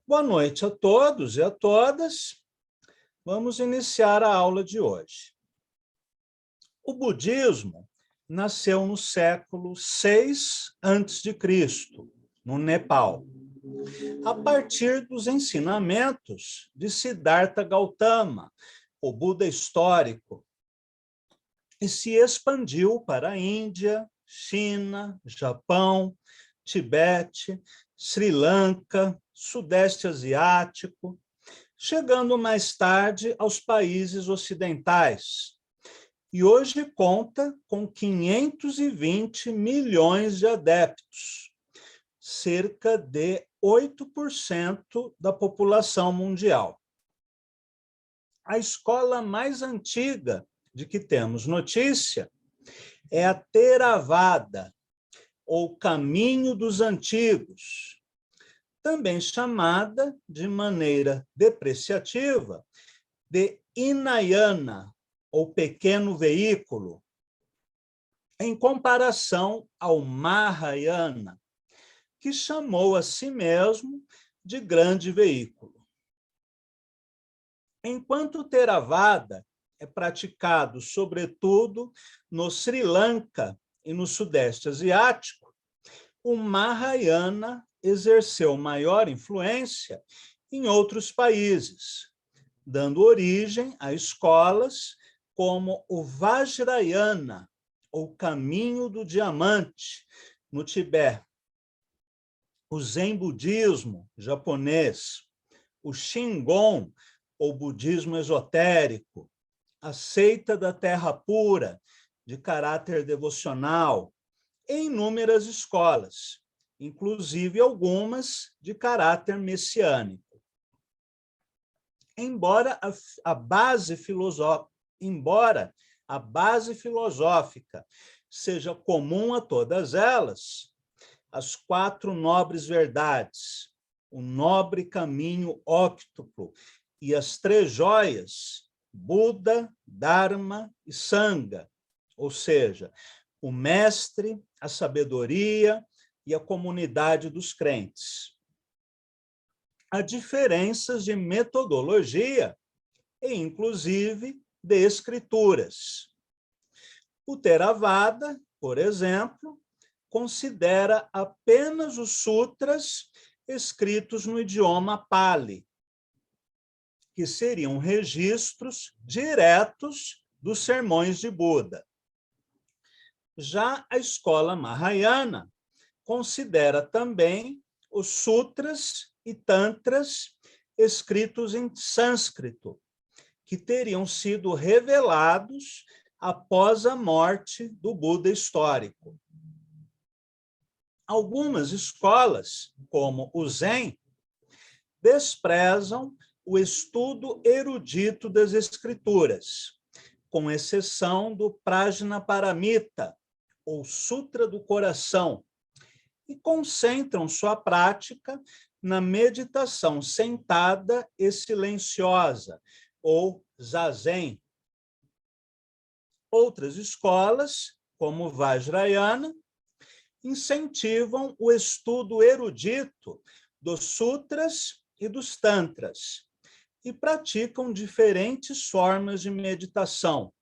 Boa noite a todos e a todas. Vamos iniciar a aula de hoje. O budismo nasceu no século VI a.C., no Nepal, a partir dos ensinamentos de Siddhartha Gautama, o Buda histórico, e se expandiu para a Índia, China, Japão, Tibete, Sri Lanka, Sudeste Asiático, chegando mais tarde aos países ocidentais. E hoje conta com 520 milhões de adeptos, cerca de 8% da população mundial. A escola mais antiga de que temos notícia é a Theravada, ou Caminho dos Antigos, também chamada, de maneira depreciativa, de Hinayana, ou Pequeno Veículo, em comparação ao Mahayana, que chamou a si mesmo de Grande Veículo. Enquanto o Theravada é praticado, sobretudo, no Sri Lanka e no Sudeste Asiático, o Mahayana exerceu maior influência em outros países, dando origem a escolas como o Vajrayana, ou Caminho do Diamante, no Tibete, o Zen budismo japonês, o Shingon, ou budismo esotérico, a seita da terra pura, de caráter devocional, em inúmeras escolas, inclusive algumas de caráter messiânico. Embora a base filosófica seja comum a todas elas, as 4 nobres verdades, o nobre caminho óctuplo e as 3 joias, Buda, Dharma e Sangha, ou seja, o mestre, a sabedoria e a comunidade dos crentes. Há diferenças de metodologia e, inclusive, de escrituras. O Theravada, por exemplo, considera apenas os sutras escritos no idioma Pali, que seriam registros diretos dos sermões de Buda. Já a escola Mahayana considera também os sutras e tantras escritos em sânscrito, que teriam sido revelados após a morte do Buda histórico. Algumas escolas, como o Zen, desprezam o estudo erudito das escrituras, com exceção do Prajnaparamita, ou Sutra do Coração, e concentram sua prática na meditação sentada e silenciosa, ou Zazen. Outras escolas, como o Vajrayana, incentivam o estudo erudito dos sutras e dos tantras, e praticam diferentes formas de meditação,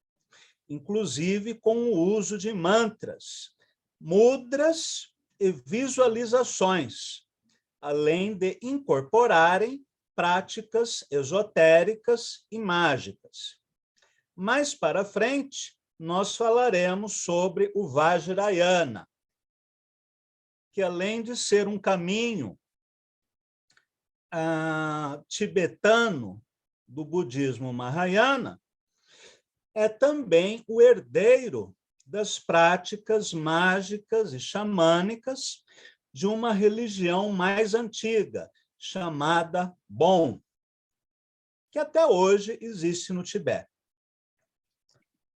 inclusive com o uso de mantras, mudras e visualizações, além de incorporarem práticas esotéricas e mágicas. Mais para frente, nós falaremos sobre o Vajrayana, que além de ser um caminho tibetano do budismo Mahayana, é também o herdeiro das práticas mágicas e xamânicas de uma religião mais antiga, chamada Bon, que até hoje existe no Tibete.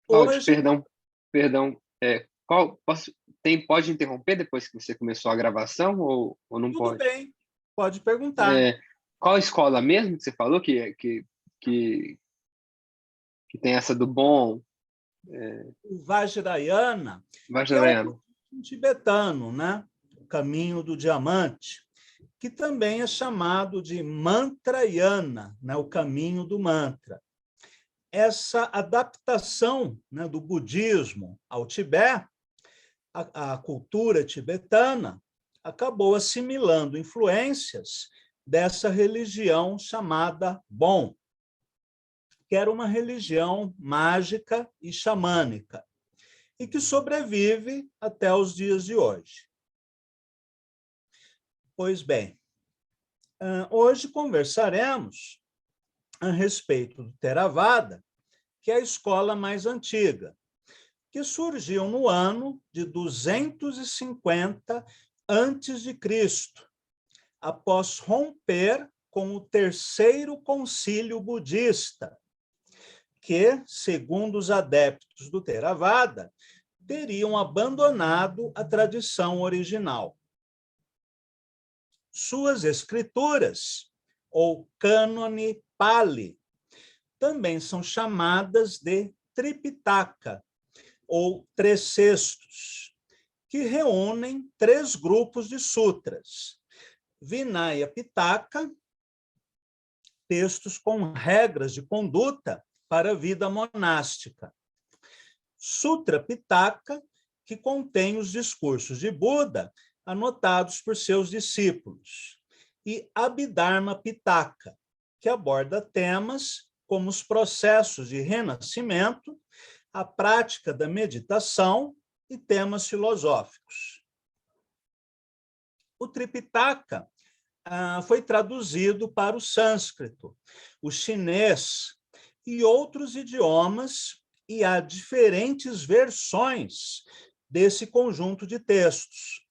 Cláudio, perdão. Pode interromper depois que você começou a gravação ou não Tudo pode? Tudo bem, pode perguntar. Qual escola mesmo que você falou que tem essa do Bon? O Vajrayana, que é um tibetano, né? O Caminho do Diamante, que também é chamado de Mantrayana, né, o caminho do mantra. Essa adaptação, né, do budismo ao Tibete, a cultura tibetana, acabou assimilando influências dessa religião chamada Bon, que era uma religião mágica e xamânica, e que sobrevive até os dias de hoje. Pois bem, hoje conversaremos a respeito do Theravada, que é a escola mais antiga, que surgiu no ano de 250 a.C., após romper com o terceiro concílio budista, que, segundo os adeptos do Theravada, teriam abandonado a tradição original. Suas escrituras, ou cânone Pali, também são chamadas de Tripitaka, ou Três Cestos, que reúnem 3 grupos de sutras: Vinaya Pitaka, textos com regras de conduta para a vida monástica; Sutra Pitaka, que contém os discursos de Buda anotados por seus discípulos; e Abhidharma Pitaka, que aborda temas como os processos de renascimento, a prática da meditação e temas filosóficos. O Tripitaka foi traduzido para o sânscrito, o chinês e outros idiomas, e há diferentes versões desse conjunto de textos,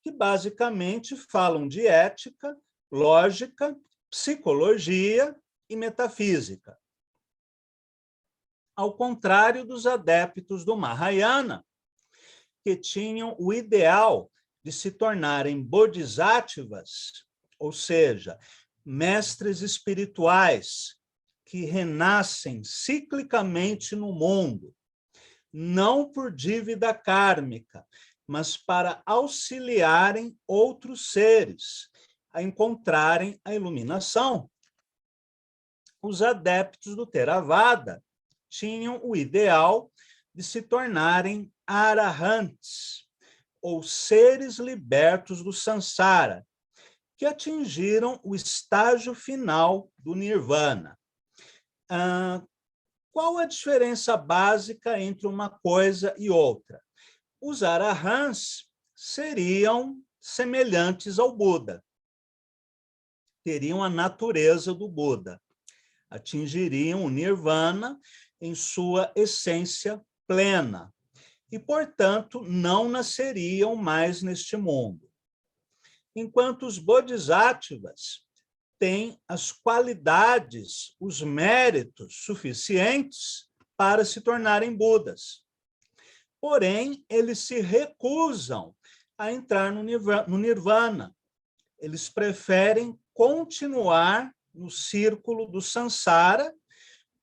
que basicamente falam de ética, lógica, psicologia e metafísica. Ao contrário dos adeptos do Mahayana, que tinham o ideal de se tornarem bodhisattvas, ou seja, mestres espirituais que renascem ciclicamente no mundo, não por dívida kármica, mas para auxiliarem outros seres a encontrarem a iluminação. Os adeptos do Theravada tinham o ideal de se tornarem arahants, ou seres libertos do samsara, que atingiram o estágio final do nirvana. Qual a diferença básica entre uma coisa e outra? Os arahants seriam semelhantes ao Buda, teriam a natureza do Buda, atingiriam o nirvana em sua essência plena e, portanto, não nasceriam mais neste mundo. Enquanto os bodhisattvas têm as qualidades, os méritos suficientes para se tornarem Budas. Porém, eles se recusam a entrar no nirvana. Eles preferem continuar no círculo do samsara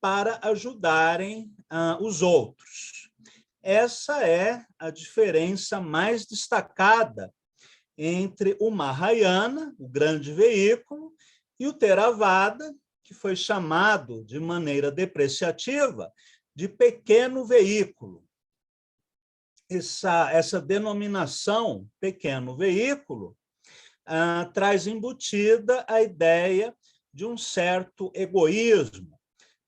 para ajudarem os outros. Essa é a diferença mais destacada entre o Mahayana, o grande veículo, e o Theravada, que foi chamado de maneira depreciativa de pequeno veículo. Essa denominação, pequeno veículo, traz embutida a ideia de um certo egoísmo,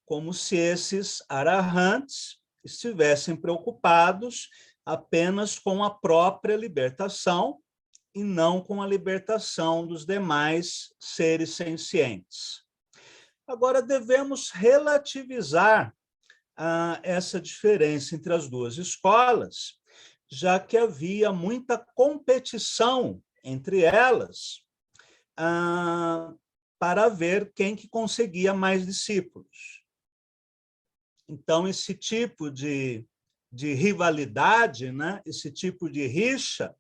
como se esses arahants estivessem preocupados apenas com a própria libertação e não com a libertação dos demais seres sencientes. Agora, devemos relativizar essa diferença entre as duas escolas, já que havia muita competição entre elas para ver quem que conseguia mais discípulos. Então, esse tipo de rivalidade, né? Esse tipo de rixa,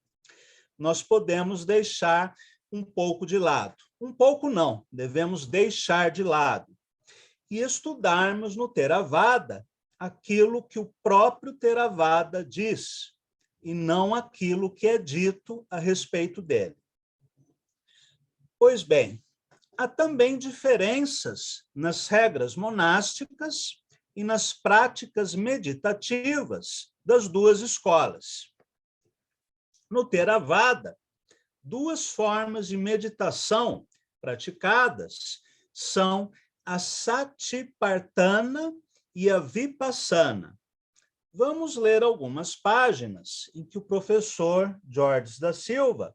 nós podemos deixar um pouco de lado. Um pouco não, devemos deixar de lado. E estudarmos no Theravada aquilo que o próprio Theravada diz, e não aquilo que é dito a respeito dele. Pois bem, há também diferenças nas regras monásticas e nas práticas meditativas das duas escolas. No Theravada, duas formas de meditação praticadas são a Satipatthana e a Vipassana. Vamos ler algumas páginas em que o professor Jorge da Silva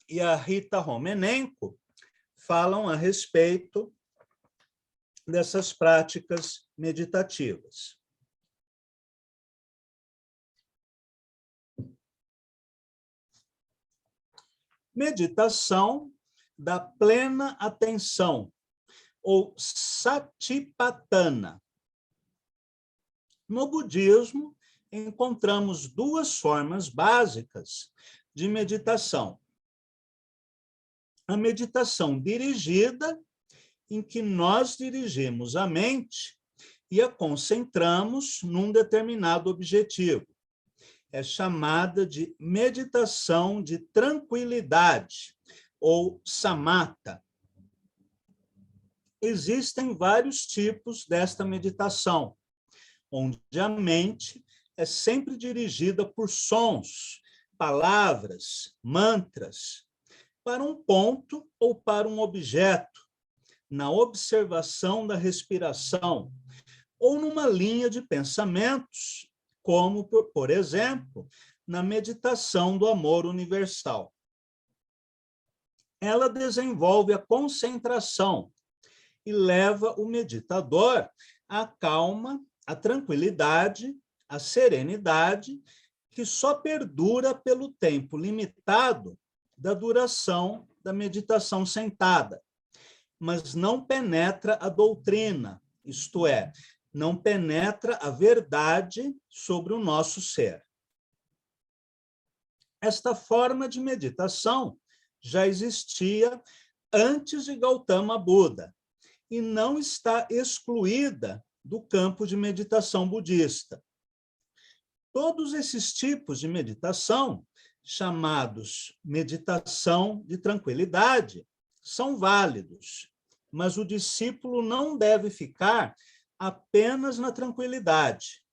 e a Rita Romenenko falam a respeito dessas práticas meditativas. Meditação da plena atenção, ou Satipatthana. No budismo, encontramos duas formas básicas de meditação. A meditação dirigida, em que nós dirigimos a mente e a concentramos num determinado objetivo. É chamada de meditação de tranquilidade, ou samatha. Existem vários tipos desta meditação, onde a mente é sempre dirigida por sons, palavras, mantras, para um ponto ou para um objeto, na observação da respiração, ou numa linha de pensamentos, como, por exemplo, na meditação do amor universal. Ela desenvolve a concentração e leva o meditador à calma, à tranquilidade, à serenidade, que só perdura pelo tempo limitado da duração da meditação sentada, mas não penetra a doutrina, isto é, não penetra a verdade sobre o nosso ser. Esta forma de meditação já existia antes de Gautama Buda e não está excluída do campo de meditação budista. Todos esses tipos de meditação, chamados meditação de tranquilidade, são válidos, mas o discípulo não deve ficar apenas na tranquilidade.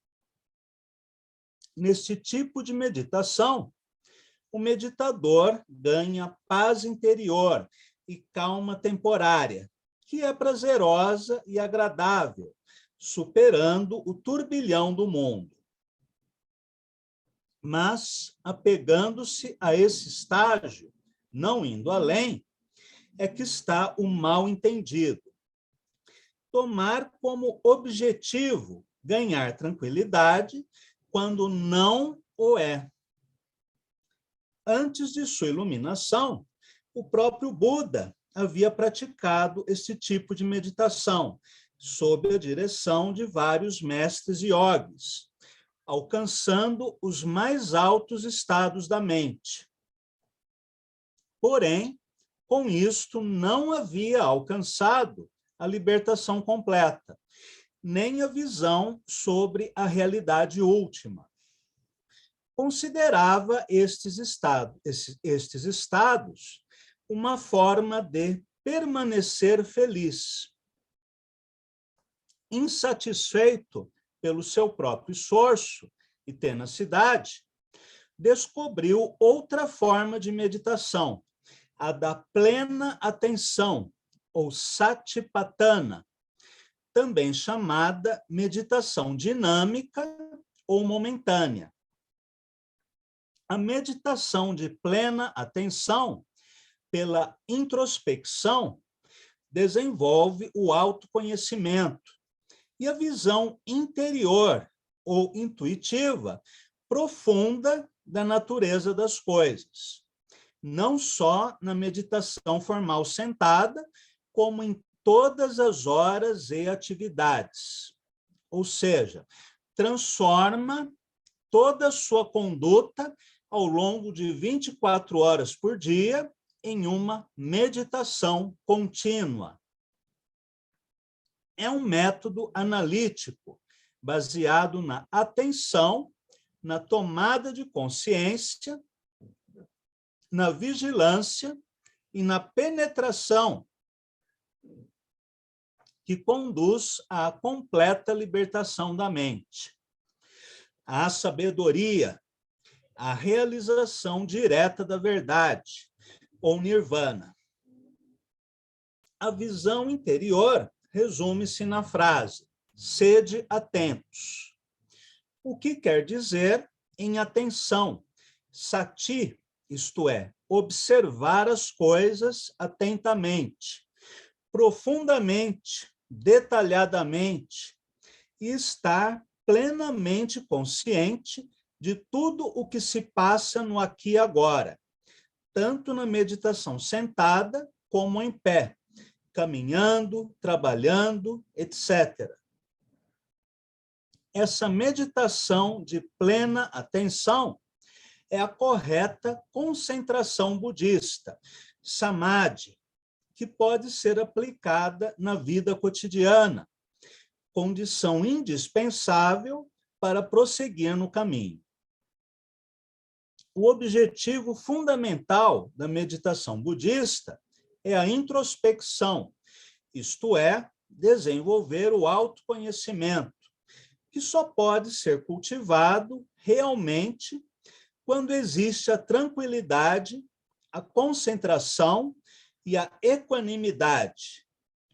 Neste tipo de meditação, o meditador ganha paz interior e calma temporária, que é prazerosa e agradável, superando o turbilhão do mundo. Mas, apegando-se a esse estágio, não indo além, é que está o mal entendido. Tomar como objetivo ganhar tranquilidade quando não o é. Antes de sua iluminação, o próprio Buda havia praticado esse tipo de meditação, sob a direção de vários mestres yogis, alcançando os mais altos estados da mente. Porém, com isto, não havia alcançado a libertação completa, nem a visão sobre a realidade última. Considerava estes estados uma forma de permanecer feliz. Insatisfeito pelo seu próprio esforço e tenacidade, descobriu outra forma de meditação, a da plena atenção, ou Satipatthana, também chamada meditação dinâmica ou momentânea. A meditação de plena atenção, pela introspecção, desenvolve o autoconhecimento e a visão interior ou intuitiva profunda da natureza das coisas, não só na meditação formal sentada, como em todas as horas e atividades. Ou seja, transforma toda a sua conduta ao longo de 24 horas por dia em uma meditação contínua. É um método analítico, baseado na atenção, na tomada de consciência, na vigilância e na penetração, que conduz à completa libertação da mente. A sabedoria, a realização direta da verdade, ou nirvana. A visão interior resume-se na frase: sede atentos. O que quer dizer em atenção? Sati, isto é, observar as coisas atentamente, profundamente, detalhadamente, e estar plenamente consciente de tudo o que se passa no aqui e agora, tanto na meditação sentada como em pé, caminhando, trabalhando, etc. Essa meditação de plena atenção é a correta concentração budista, samadhi, que pode ser aplicada na vida cotidiana, condição indispensável para prosseguir no caminho. O objetivo fundamental da meditação budista é a introspecção, isto é, desenvolver o autoconhecimento, que só pode ser cultivado realmente quando existe a tranquilidade, a concentração e a equanimidade.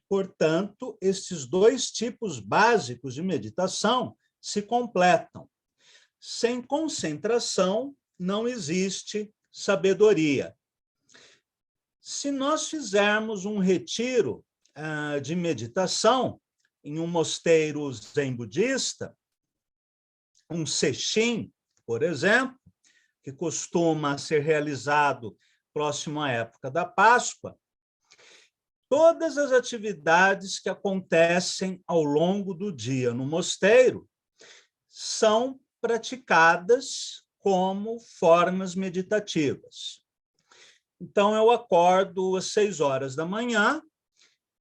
Portanto, estes dois tipos básicos de meditação se completam. Sem concentração, não existe sabedoria. Se nós fizermos um retiro de meditação em um mosteiro zen budista, um sesshin, por exemplo, que costuma ser realizado próximo à época da Páscoa, todas as atividades que acontecem ao longo do dia no mosteiro são praticadas como formas meditativas. Então, eu acordo às 6 horas da manhã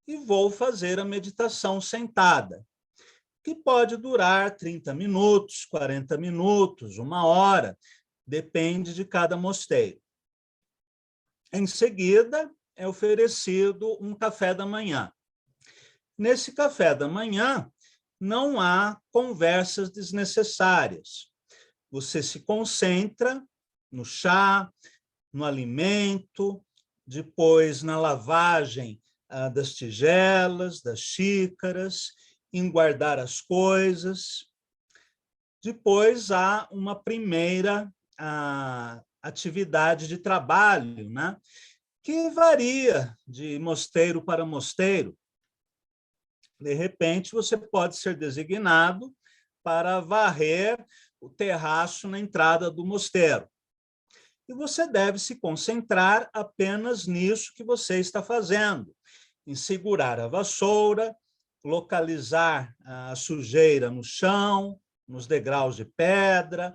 e vou fazer a meditação sentada, que pode durar 30 minutos, 40 minutos, 1 hora, depende de cada mosteiro. Em seguida, é oferecido um café da manhã. Nesse café da manhã, não há conversas desnecessárias. Você se concentra no chá, no alimento, depois na lavagem das tigelas, das xícaras, em guardar as coisas. Depois há uma primeira atividade de trabalho, né? Que varia de mosteiro para mosteiro. De repente, você pode ser designado para varrer o terraço na entrada do mosteiro. E você deve se concentrar apenas nisso que você está fazendo, em segurar a vassoura, localizar a sujeira no chão, nos degraus de pedra,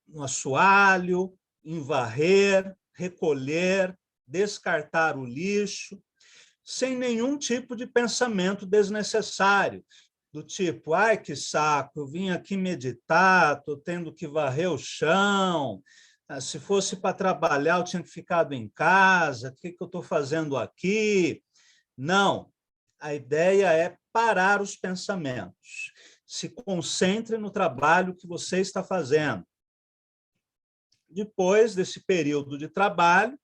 no assoalho, em varrer, recolher, descartar o lixo, sem nenhum tipo de pensamento desnecessário, do tipo, ai, que saco, eu vim aqui meditar, estou tendo que varrer o chão, se fosse para trabalhar, eu tinha ficado em casa, o que eu estou fazendo aqui? Não, a ideia é parar os pensamentos. Se concentre no trabalho que você está fazendo. Depois desse período de trabalho,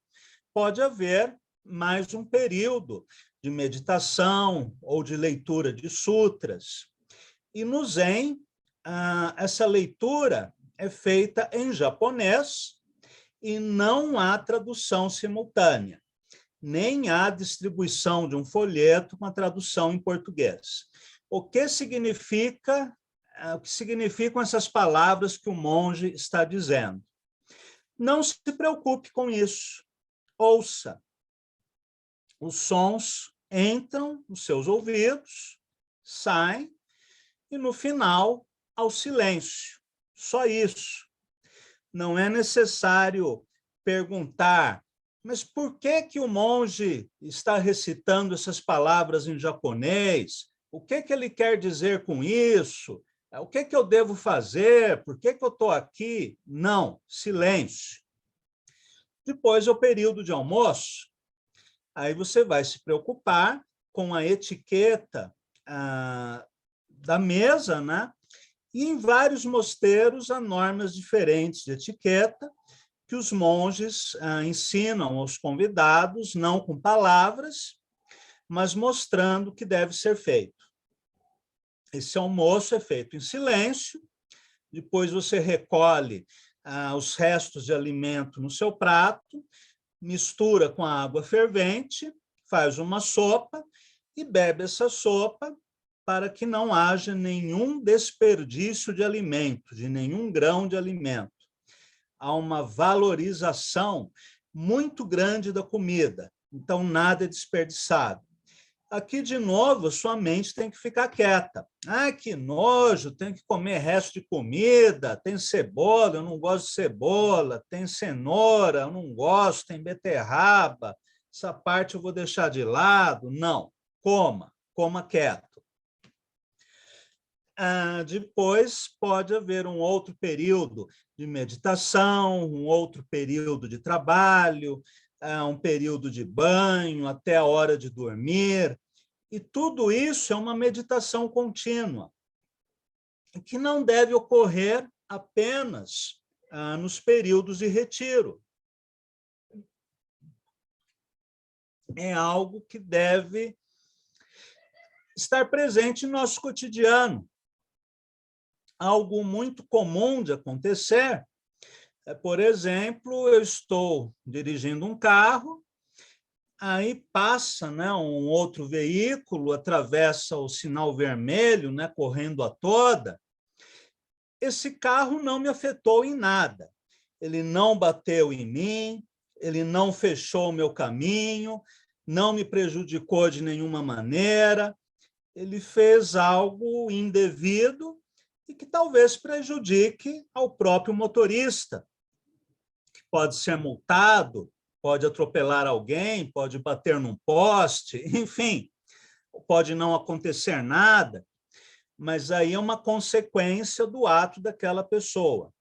pode haver mais um período de meditação ou de leitura de sutras. E no Zen, essa leitura é feita em japonês e não há tradução simultânea, nem há distribuição de um folheto com a tradução em português. O que significam essas palavras que o monge está dizendo? Não se preocupe com isso. Ouça. Os sons entram nos seus ouvidos, saem, e no final, ao silêncio. Só isso. Não é necessário perguntar, mas por que o monge está recitando essas palavras em japonês? O que ele quer dizer com isso? O que eu devo fazer? Por que eu estou aqui? Não, silêncio. Depois é o período de almoço. Aí você vai se preocupar com a etiqueta da mesa, né? E em vários mosteiros há normas diferentes de etiqueta que os monges ensinam aos convidados, não com palavras, mas mostrando o que deve ser feito. Esse almoço é feito em silêncio, depois você recolhe os restos de alimento no seu prato, mistura com a água fervente, faz uma sopa e bebe essa sopa para que não haja nenhum desperdício de alimento, de nenhum grão de alimento. Há uma valorização muito grande da comida, então nada é desperdiçado. Aqui, de novo, a sua mente tem que ficar quieta. Ah, que nojo, tem que comer resto de comida, tem cebola, eu não gosto de cebola, tem cenoura, eu não gosto, tem beterraba, essa parte eu vou deixar de lado. Não, coma quieto. Depois pode haver um outro período de meditação, um outro período de trabalho, um período de banho, até a hora de dormir. E tudo isso é uma meditação contínua, que não deve ocorrer apenas nos períodos de retiro. É algo que deve estar presente no nosso cotidiano. Algo muito comum de acontecer é, por exemplo, eu estou dirigindo um carro, aí passa, né, um outro veículo, atravessa o sinal vermelho, né, correndo a toda. Esse carro não me afetou em nada. Ele não bateu em mim, ele não fechou o meu caminho, não me prejudicou de nenhuma maneira. Ele fez algo indevido e que talvez prejudique ao próprio motorista, que pode ser multado, pode atropelar alguém, pode bater num poste, enfim, pode não acontecer nada, mas aí é uma consequência do ato daquela pessoa.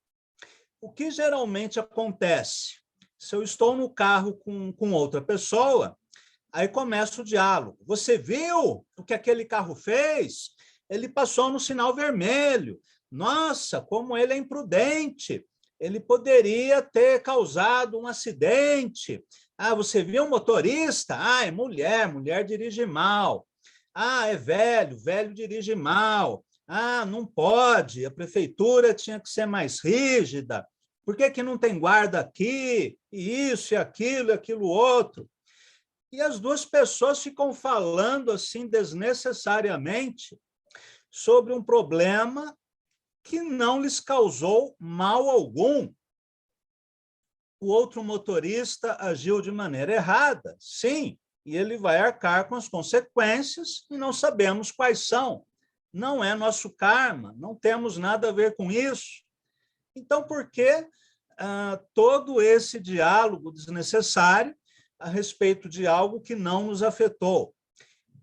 O que geralmente acontece? Se eu estou no carro com outra pessoa, aí começa o diálogo. Você viu o que aquele carro fez? Ele passou no sinal vermelho. Nossa, como ele é imprudente. Ele poderia ter causado um acidente. Ah, você viu o motorista? Ah, é mulher, mulher dirige mal. Ah, é velho, velho dirige mal. Ah, não pode, a prefeitura tinha que ser mais rígida. Por que que não tem guarda aqui? E isso, e aquilo outro. E as duas pessoas ficam falando assim desnecessariamente sobre um problema que não lhes causou mal algum. O outro motorista agiu de maneira errada, sim, e ele vai arcar com as consequências e não sabemos quais são. Não é nosso karma, não temos nada a ver com isso. Então, por que todo esse diálogo desnecessário a respeito de algo que não nos afetou?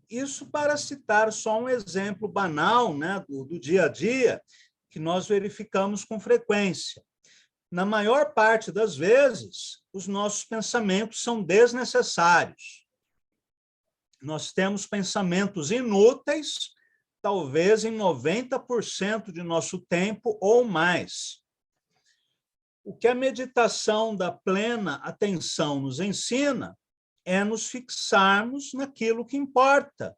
Isso para citar só um exemplo banal, né, do dia a dia, que nós verificamos com frequência. Na maior parte das vezes, os nossos pensamentos são desnecessários. Nós temos pensamentos inúteis, talvez em 90% de nosso tempo ou mais. O que a meditação da plena atenção nos ensina é nos fixarmos naquilo que importa.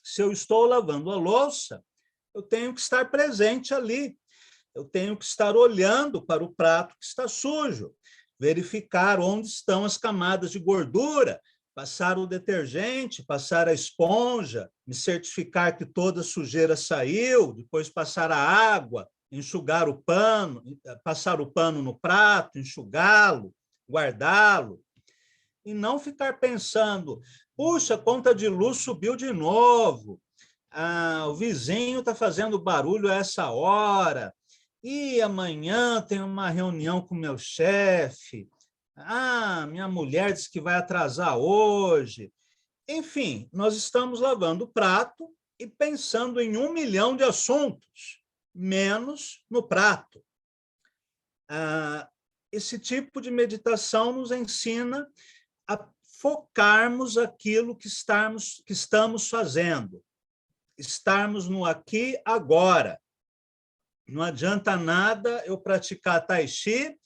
Se eu estou lavando a louça, eu tenho que estar presente ali. Eu tenho que estar olhando para o prato que está sujo, verificar onde estão as camadas de gordura, passar o detergente, passar a esponja, me certificar que toda a sujeira saiu, depois passar a água, enxugar o pano, passar o pano no prato, enxugá-lo, guardá-lo, e não ficar pensando, puxa, a conta de luz subiu de novo, o vizinho está fazendo barulho a essa hora, e amanhã tem uma reunião com meu chefe, minha mulher disse que vai atrasar hoje. Enfim, nós estamos lavando o prato e pensando em 1 milhão de assuntos, menos no prato. esse tipo de meditação nos ensina a focarmos aquilo que estamos fazendo, estarmos no aqui, agora. Não adianta nada eu praticar tai chi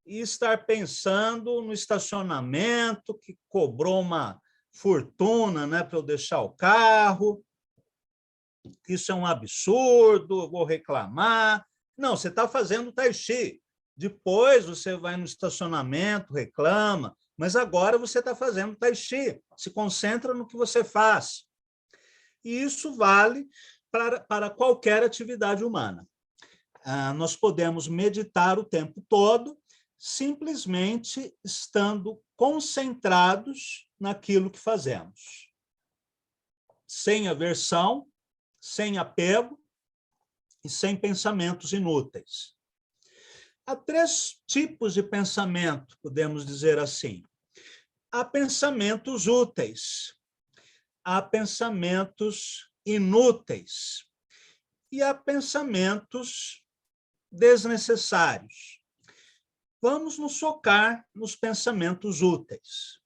e estar pensando no estacionamento, que cobrou uma fortuna, né, para eu deixar o carro, que isso é um absurdo, eu vou reclamar. Não, você está fazendo tai chi. Depois você vai no estacionamento, reclama, mas agora você está fazendo tai chi. Se concentra no que você faz. E isso vale para qualquer atividade humana. Nós podemos meditar o tempo todo, simplesmente estando concentrados naquilo que fazemos. Sem aversão, sem apego e sem pensamentos inúteis. Há 3 tipos de pensamento, podemos dizer assim. Há pensamentos úteis, há pensamentos inúteis e há pensamentos desnecessários. Vamos nos focar nos pensamentos úteis.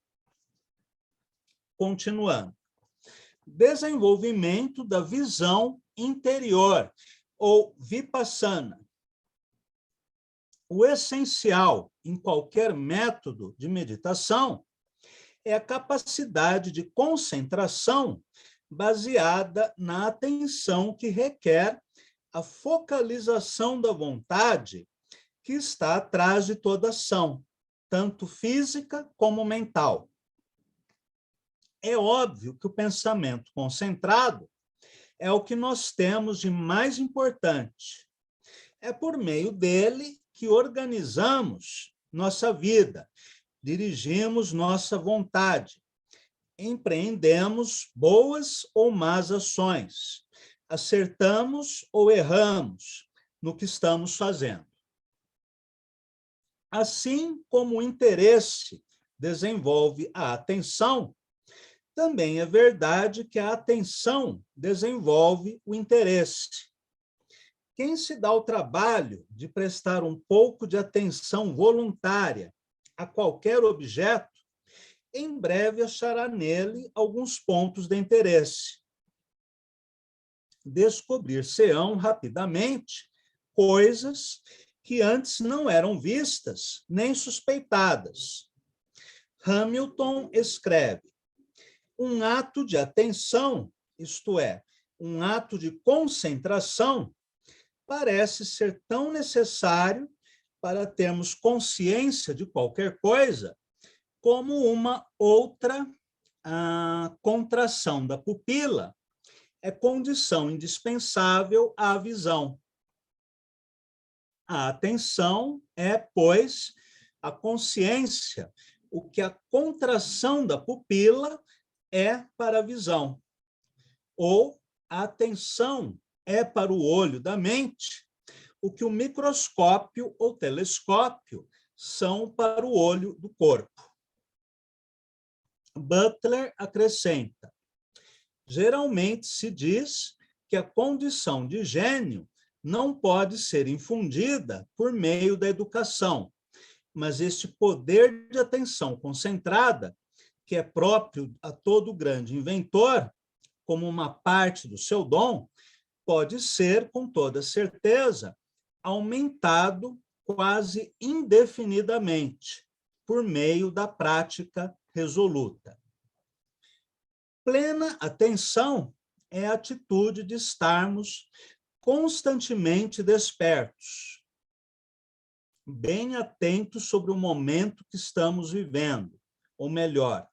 Continuando. Desenvolvimento da visão interior, ou vipassana. O essencial em qualquer método de meditação é a capacidade de concentração baseada na atenção que requer a focalização da vontade que está atrás de toda ação, tanto física como mental. É óbvio que o pensamento concentrado é o que nós temos de mais importante. É por meio dele que organizamos nossa vida, dirigimos nossa vontade, empreendemos boas ou más ações, acertamos ou erramos no que estamos fazendo. Assim como o interesse desenvolve a atenção, também é verdade que a atenção desenvolve o interesse. Quem se dá o trabalho de prestar um pouco de atenção voluntária a qualquer objeto, em breve achará nele alguns pontos de interesse. Descobrir-se-ão rapidamente coisas que antes não eram vistas nem suspeitadas. Hamilton escreve: um ato de atenção, isto é, um ato de concentração, parece ser tão necessário para termos consciência de qualquer coisa como uma outra contração da pupila é condição indispensável à visão. A atenção é, pois, a consciência, o que a contração da pupila é para a visão. Ou a atenção é para o olho da mente, o que o microscópio ou telescópio são para o olho do corpo. Butler acrescenta: geralmente se diz que a condição de gênio não pode ser infundida por meio da educação, mas este poder de atenção concentrada, que é próprio a todo grande inventor, como uma parte do seu dom, pode ser, com toda certeza, aumentado quase indefinidamente por meio da prática resoluta. Plena atenção é a atitude de estarmos constantemente despertos, bem atentos sobre o momento que estamos vivendo, ou melhor,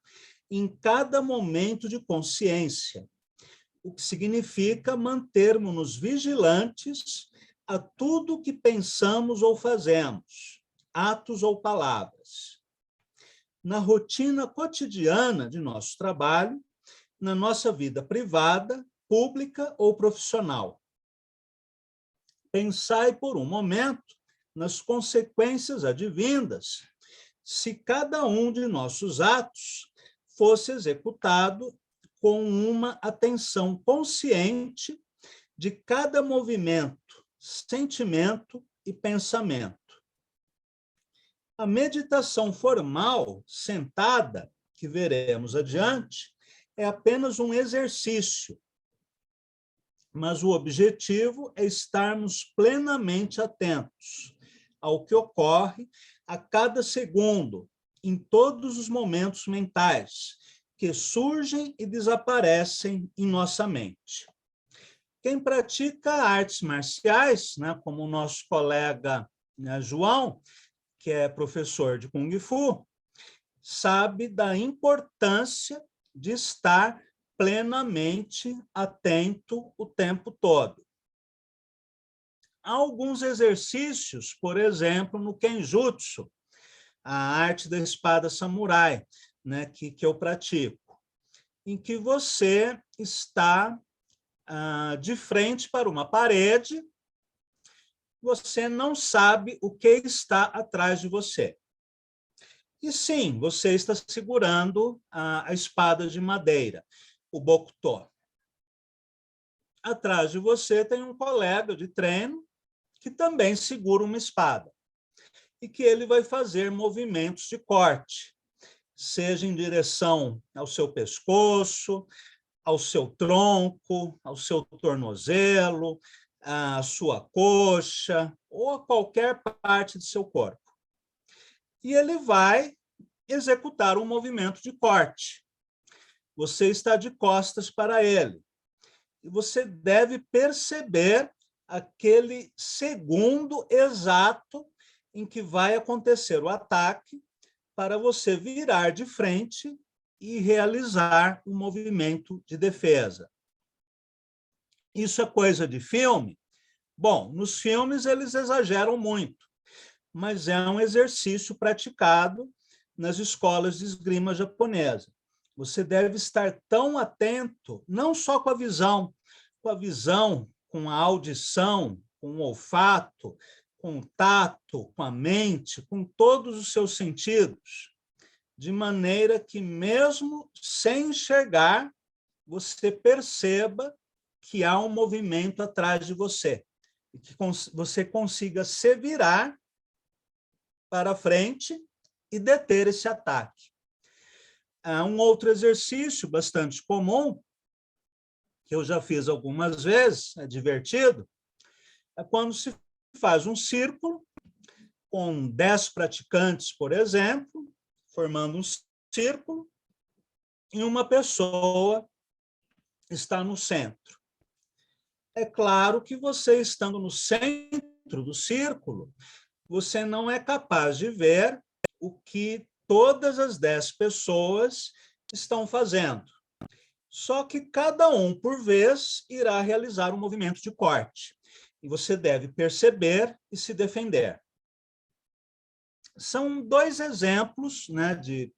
em cada momento de consciência, o que significa mantermos-nos vigilantes a tudo o que pensamos ou fazemos, atos ou palavras. Na rotina cotidiana de nosso trabalho, na nossa vida privada, pública ou profissional. Pensai por um momento nas consequências advindas se cada um de nossos atos fosse executado com uma atenção consciente de cada movimento, sentimento e pensamento. A meditação formal, sentada, que veremos adiante, é apenas um exercício, mas o objetivo é estarmos plenamente atentos ao que ocorre a cada segundo, em todos os momentos mentais que surgem e desaparecem em nossa mente. Quem pratica artes marciais, né, como o nosso colega, né, João, que é professor de Kung Fu, sabe da importância de estar plenamente atento o tempo todo. Há alguns exercícios, por exemplo, no Kenjutsu, a arte da espada samurai, né, que eu pratico, em que você está de frente para uma parede, você não sabe o que está atrás de você. E sim, você está segurando a espada de madeira, o Bokuto. Atrás de você tem um colega de treino que também segura uma espada e que ele vai fazer movimentos de corte, seja em direção ao seu pescoço, ao seu tronco, ao seu tornozelo, à sua coxa ou a qualquer parte do seu corpo. E ele vai executar um movimento de corte. Você está de costas para ele. E você deve perceber aquele segundo exato em que vai acontecer o ataque para você virar de frente e realizar um movimento de defesa. Isso é coisa de filme? Bom, nos filmes eles exageram muito, mas é um exercício praticado nas escolas de esgrima japonesa. Você deve estar tão atento, não só com a visão, com a audição, com o olfato, com o tato, com a mente, com todos os seus sentidos, de maneira que, mesmo sem enxergar, você perceba que há um movimento atrás de você, e que você consiga se virar para frente e deter esse ataque. Um outro exercício bastante comum, que eu já fiz algumas vezes, é divertido, é quando se faz um círculo com 10 praticantes, por exemplo, formando um círculo, e uma pessoa está no centro. É claro que você, estando no centro do círculo, você não é capaz de ver o que todas as 10 pessoas estão fazendo. Só que cada um, por vez, irá realizar um movimento de corte. E você deve perceber e se defender. São 2 exemplos, né, de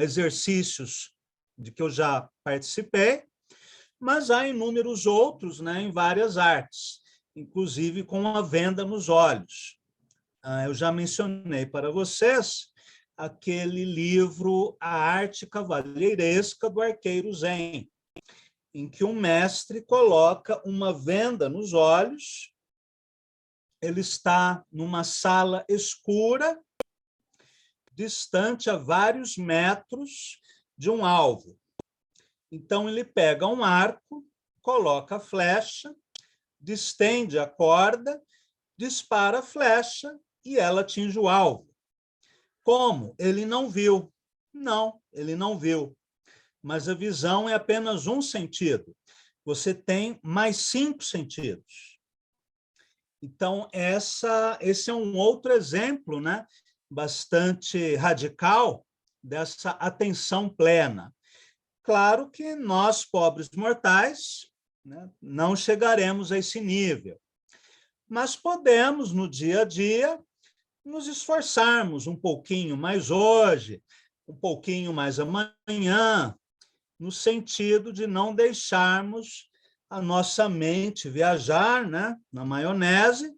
exercícios de que eu já participei, mas há inúmeros outros, né, em várias artes, inclusive com a venda nos olhos. Eu já mencionei para vocês aquele livro A Arte Cavalheiresca do Arqueiro Zen, em que um mestre coloca uma venda nos olhos, ele está numa sala escura, distante a vários metros de um alvo. Então, ele pega um arco, coloca a flecha, distende a corda, dispara a flecha e ela atinge o alvo. Como? Ele não viu. Não, ele não viu. Mas a visão é apenas um sentido. Você tem mais 5 sentidos. Então, esse é um outro exemplo, né, bastante radical dessa atenção plena. Claro que nós, pobres mortais, né, não chegaremos a esse nível, mas podemos, no dia a dia, nos esforçarmos um pouquinho mais hoje, um pouquinho mais amanhã, no sentido de não deixarmos a nossa mente viajar, né, na maionese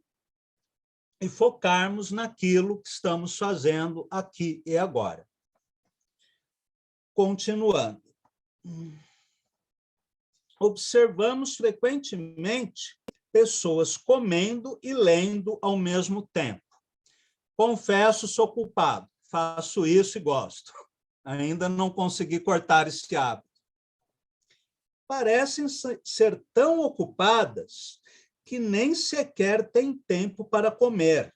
e focarmos naquilo que estamos fazendo aqui e agora. Continuando. Observamos frequentemente pessoas comendo e lendo ao mesmo tempo. Confesso, sou culpado. Faço isso e gosto. Ainda não consegui cortar esse hábito. Parecem ser tão ocupadas que nem sequer têm tempo para comer.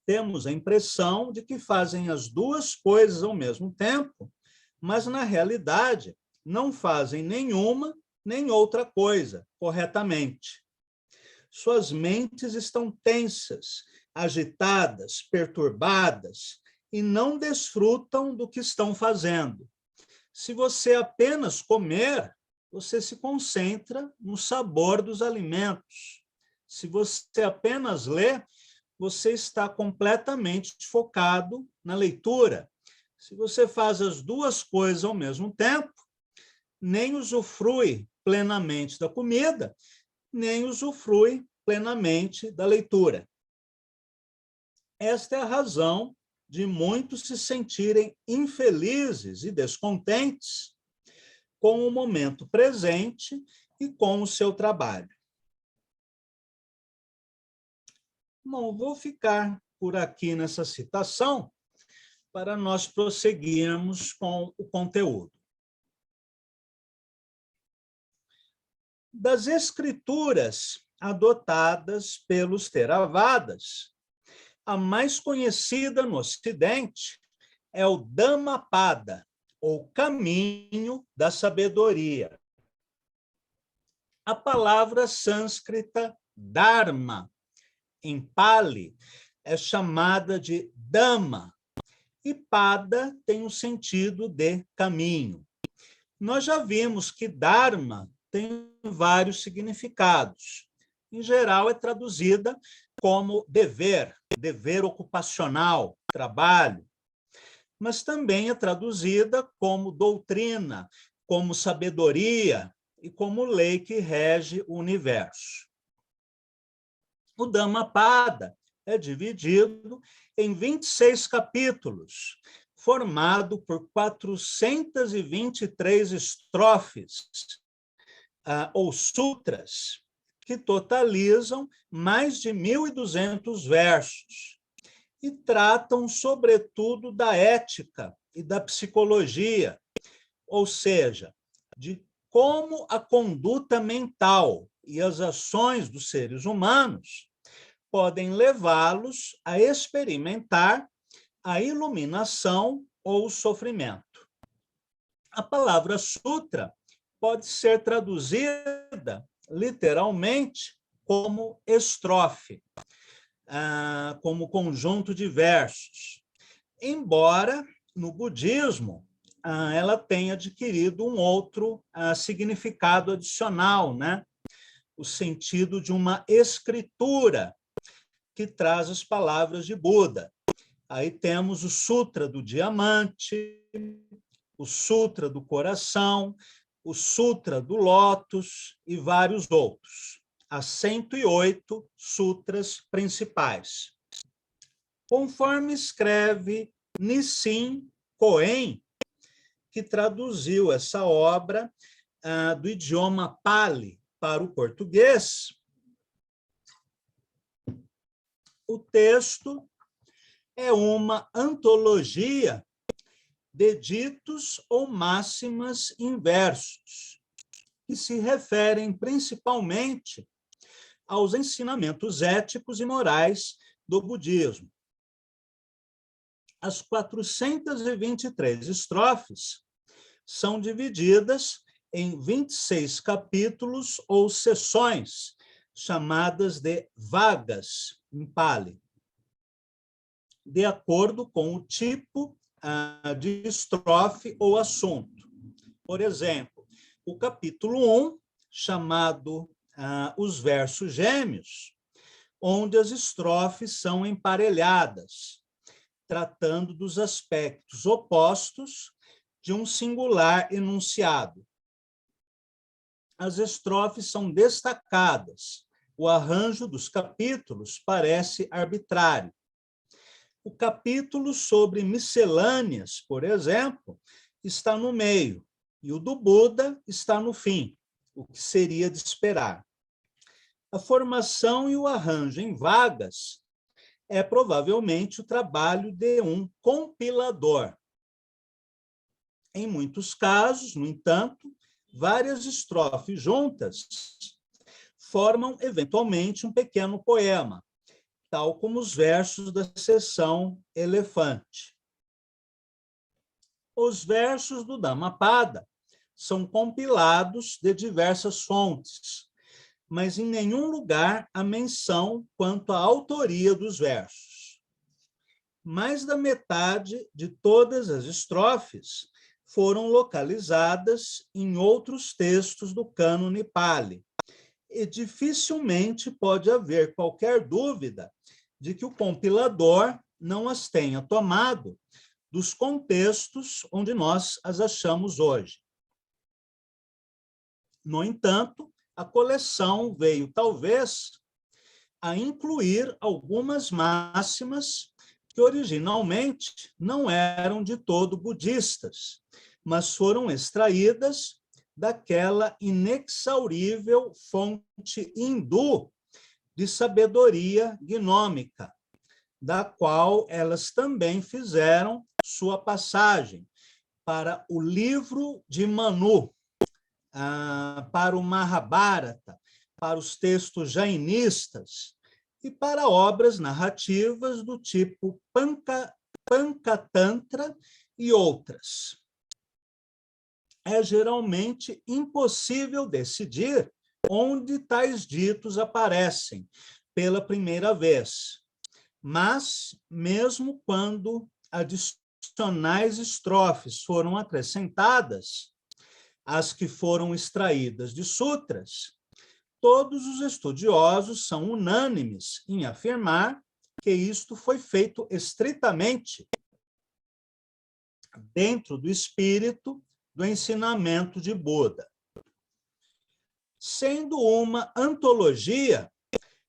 Temos a impressão de que fazem as duas coisas ao mesmo tempo, mas, na realidade, não fazem nenhuma nem outra coisa corretamente. Suas mentes estão tensas, agitadas, perturbadas e não desfrutam do que estão fazendo. Se você apenas comer, você se concentra no sabor dos alimentos. Se você apenas lê, você está completamente focado na leitura. Se você faz as duas coisas ao mesmo tempo, nem usufrui plenamente da comida, nem usufrui plenamente da leitura. Esta é a razão de muitos se sentirem infelizes e descontentes com o momento presente e com o seu trabalho. Bom, vou ficar por aqui nessa citação para nós prosseguirmos com o conteúdo. Das escrituras adotadas pelos Theravadas, a mais conhecida no Ocidente é o Dhammapada, ou Caminho da Sabedoria. A palavra sânscrita Dharma, em Pali, é chamada de Dhamma, e Pada tem o sentido de caminho. Nós já vimos que Dharma tem vários significados. Em geral, é traduzida como dever, dever ocupacional, trabalho, mas também é traduzida como doutrina, como sabedoria e como lei que rege o universo. O Dhammapada é dividido em 26 capítulos, formado por 423 estrofes, ou sutras, que totalizam mais de 1.200 versos e tratam, sobretudo, da ética e da psicologia, ou seja, de como a conduta mental e as ações dos seres humanos podem levá-los a experimentar a iluminação ou o sofrimento. A palavra sutra pode ser traduzida literalmente como estrofe, como conjunto de versos, embora no budismo ela tenha adquirido um outro significado adicional, né? O sentido de uma escritura que traz as palavras de Buda. Aí temos o Sutra do Diamante, o Sutra do Coração, o Sutra do Lótus e vários outros. Há 108 sutras principais. Conforme escreve Nissim Cohen, que traduziu essa obra do idioma Pali para o português, o texto é uma antologia de ditos ou máximas em versos, que se referem principalmente aos ensinamentos éticos e morais do budismo. As 423 estrofes são divididas em 26 capítulos ou seções, chamadas de vagas, em Pali, de acordo com o tipo de estrofe ou assunto. Por exemplo, o capítulo 1, chamado Os Versos Gêmeos, onde as estrofes são emparelhadas, tratando dos aspectos opostos de um singular enunciado. As estrofes são destacadas, o arranjo dos capítulos parece arbitrário. O capítulo sobre miscelâneas, por exemplo, está no meio, e o do Buda está no fim, o que seria de esperar. A formação e o arranjo em vagas é provavelmente o trabalho de um compilador. Em muitos casos, no entanto, várias estrofes juntas formam, eventualmente, um pequeno poema, tal como os versos da seção Elefante. Os versos do Dhammapada são compilados de diversas fontes, mas em nenhum lugar há menção quanto à autoria dos versos. Mais da metade de todas as estrofes foram localizadas em outros textos do cânone Pali, e dificilmente pode haver qualquer dúvida de que o compilador não as tenha tomado dos contextos onde nós as achamos hoje. No entanto, a coleção veio, talvez, a incluir algumas máximas que originalmente não eram de todo budistas, mas foram extraídas daquela inexaurível fonte hindu de sabedoria gnômica, da qual elas também fizeram sua passagem para o livro de Manu, para o Mahabharata, para os textos jainistas e para obras narrativas do tipo Pancatantra e outras. É geralmente impossível decidir onde tais ditos aparecem pela primeira vez, mas, mesmo quando adicionais estrofes foram acrescentadas, as que foram extraídas de sutras, todos os estudiosos são unânimes em afirmar que isto foi feito estritamente dentro do espírito do ensinamento de Buda. Sendo uma antologia,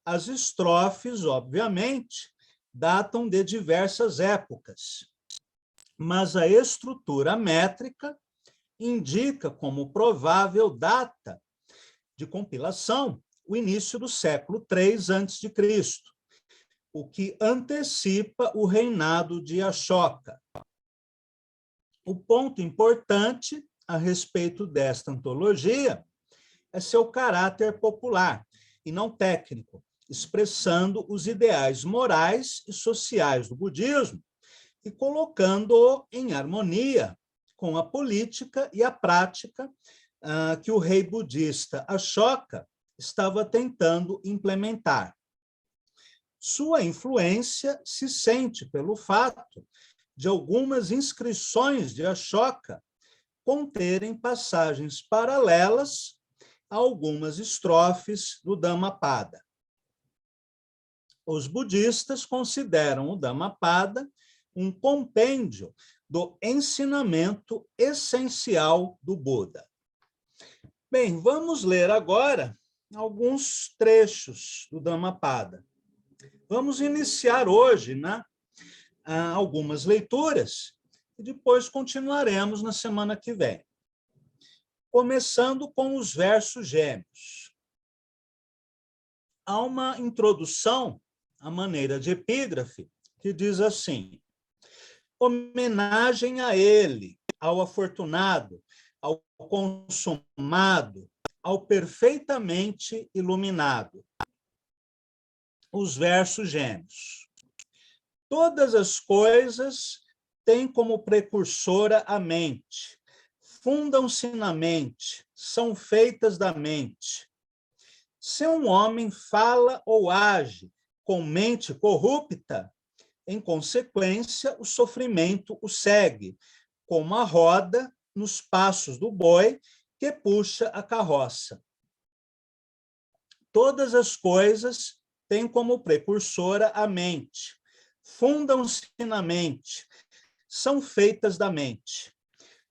as estrofes, obviamente, datam de diversas épocas, mas a estrutura métrica indica como provável data de compilação o início do século III a.C., o que antecipa o reinado de Ashoka. O ponto importante a respeito desta antologia é seu caráter popular e não técnico, expressando os ideais morais e sociais do budismo e colocando-o em harmonia com a política e a prática que o rei budista Ashoka estava tentando implementar. Sua influência se sente pelo fato de algumas inscrições de Ashoka conterem passagens paralelas a algumas estrofes do Dhammapada. Os budistas consideram o Dhammapada um compêndio do ensinamento essencial do Buda. Bem, vamos ler agora alguns trechos do Dhammapada. Vamos iniciar hoje, né, algumas leituras e depois continuaremos na semana que vem. Começando com os versos gêmeos. Há uma introdução à maneira de epígrafe que diz assim: homenagem a ele, ao afortunado, ao consumado, ao perfeitamente iluminado. Os versos gêmeos. Todas as coisas têm como precursora a mente, fundam-se na mente, são feitas da mente. Se um homem fala ou age com mente corrupta, em consequência, o sofrimento o segue, como a roda nos passos do boi que puxa a carroça. Todas as coisas têm como precursora a mente, fundam-se na mente, são feitas da mente.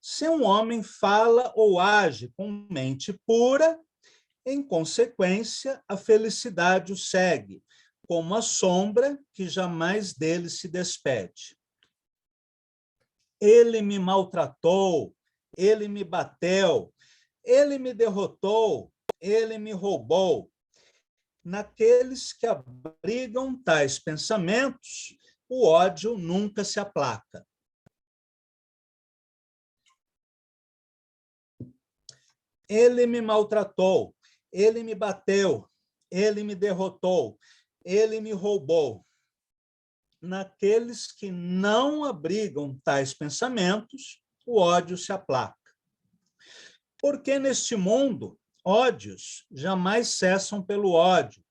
Se um homem fala ou age com mente pura, em consequência, a felicidade o segue, como a sombra que jamais dele se despede. Ele me maltratou, ele me bateu, ele me derrotou, ele me roubou. Naqueles que abrigam tais pensamentos, o ódio nunca se aplaca. Ele me maltratou, ele me bateu, ele me derrotou, ele me roubou. Naqueles que não abrigam tais pensamentos, o ódio se aplaca. Porque neste mundo, ódios jamais cessam pelo ódio,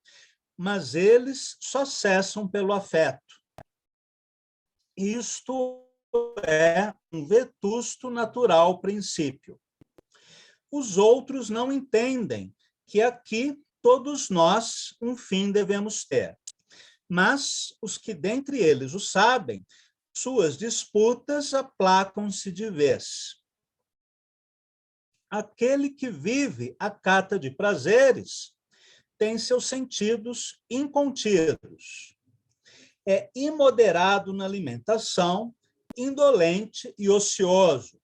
mas eles só cessam pelo afeto. Isto é um vetusto natural princípio. Os outros não entendem que aqui todos nós um fim devemos ter. Mas os que dentre eles o sabem, suas disputas aplacam-se de vez. Aquele que vive à cata de prazeres tem seus sentidos incontidos. É imoderado na alimentação, indolente e ocioso.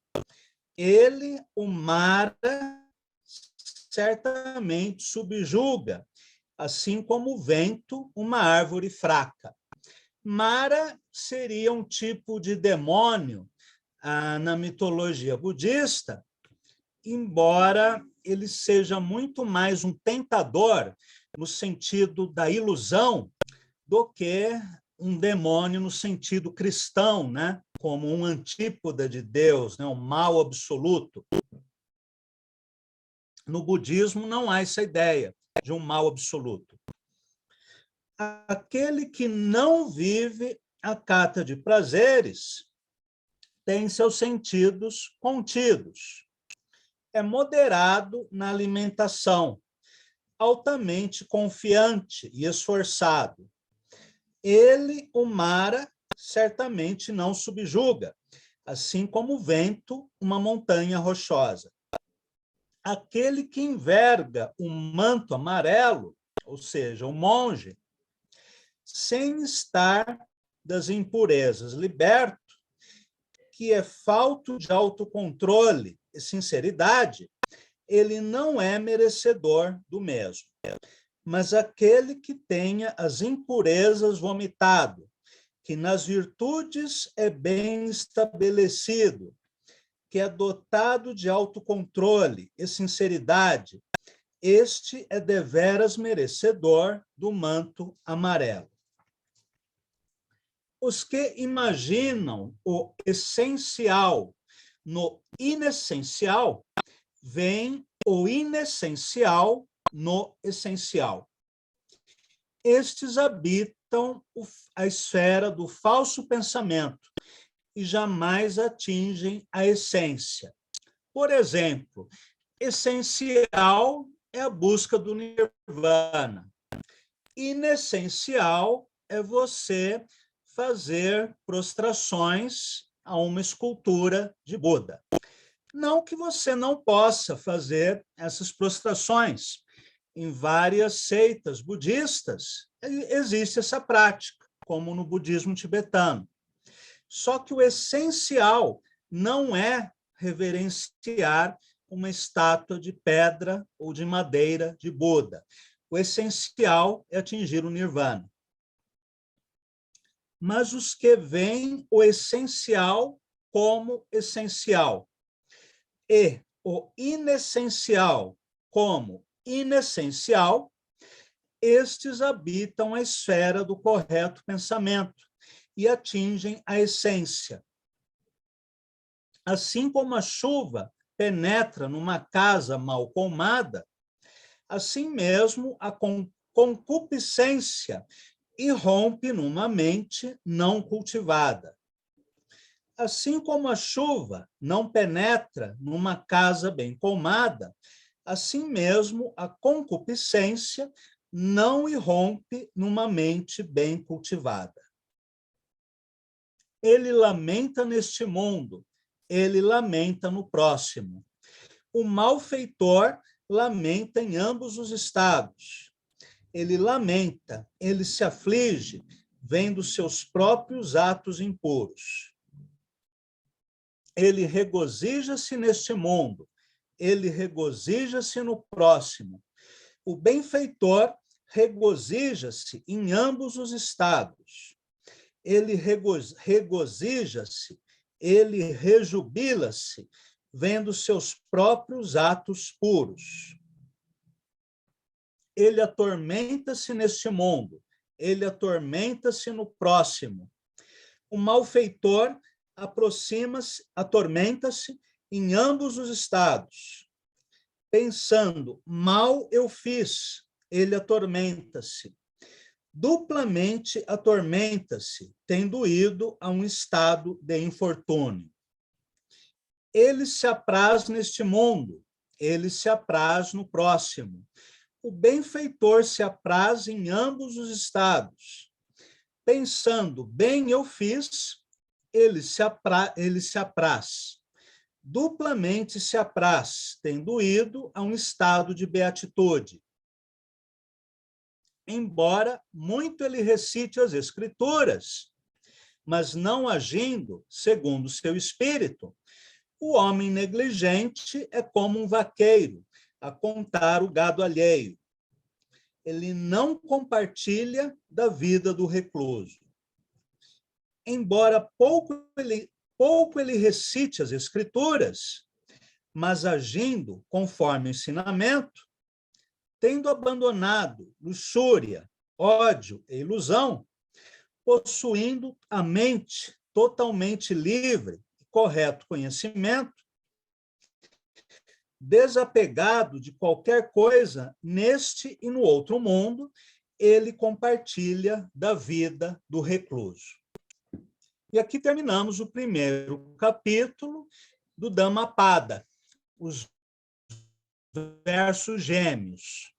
Ele, o Mara, certamente subjuga, assim como o vento, uma árvore fraca. Mara seria um tipo de demônio na mitologia budista, embora ele seja muito mais um tentador no sentido da ilusão do que um demônio no sentido cristão, né? Como um antípoda de Deus, né? Um mal absoluto. No budismo não há essa ideia de um mal absoluto. Aquele que não vive a cata de prazeres tem seus sentidos contidos. É moderado na alimentação, altamente confiante e esforçado. Ele, o Mara, certamente não subjuga, assim como o vento, uma montanha rochosa. Aquele que enverga um manto amarelo, ou seja, o monge, sem estar das impurezas liberto, que é falto de autocontrole e sinceridade, ele não é merecedor do mesmo. Mas aquele que tenha as impurezas vomitado, que nas virtudes é bem estabelecido, que é dotado de autocontrole e sinceridade, este é deveras merecedor do manto amarelo. Os que imaginam o essencial no inessencial, veem o inessencial no essencial. Estes habitam a esfera do falso pensamento e jamais atingem a essência. Por exemplo, essencial é a busca do nirvana. Inessencial é você fazer prostrações a uma escultura de Buda. Não que você não possa fazer essas prostrações. Em várias seitas budistas existe essa prática, como no budismo tibetano. Só que o essencial não é reverenciar uma estátua de pedra ou de madeira de Buda. O essencial é atingir o nirvana. Mas os que veem o essencial como essencial e o inessencial como inessencial, estes habitam a esfera do correto pensamento e atingem a essência. Assim como a chuva penetra numa casa mal colmada, assim mesmo a concupiscência irrompe numa mente não cultivada. Assim como a chuva não penetra numa casa bem colmada, assim mesmo a concupiscência não irrompe numa mente bem cultivada. Ele lamenta neste mundo, ele lamenta no próximo. O malfeitor lamenta em ambos os estados. Ele lamenta, ele se aflige, vendo seus próprios atos impuros. Ele regozija-se neste mundo, ele regozija-se no próximo. O benfeitor regozija-se em ambos os estados. Ele regozija-se, ele rejubila-se, vendo seus próprios atos puros. Ele atormenta-se neste mundo, ele atormenta-se no próximo. O malfeitor aproxima-se, atormenta-se em ambos os estados. Pensando, mal eu fiz, ele atormenta-se. Duplamente atormenta-se, tendo ido a um estado de infortúnio. Ele se apraz neste mundo, ele se apraz no próximo. O benfeitor se apraz em ambos os estados. Pensando, bem eu fiz, ele se apraz. Duplamente se apraz, tendo ido a um estado de beatitude. Embora muito ele recite as Escrituras, mas não agindo segundo o seu espírito, o homem negligente é como um vaqueiro a contar o gado alheio. Ele não compartilha da vida do recluso. Embora pouco ele recite as Escrituras, mas agindo conforme o ensinamento, tendo abandonado luxúria, ódio e ilusão, possuindo a mente totalmente livre e correto conhecimento, desapegado de qualquer coisa neste e no outro mundo, ele compartilha da vida do recluso. E aqui terminamos o primeiro capítulo do Dhammapada, os versos gêmeos.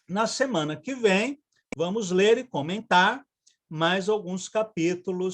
Na semana que vem, vamos ler e comentar mais alguns capítulos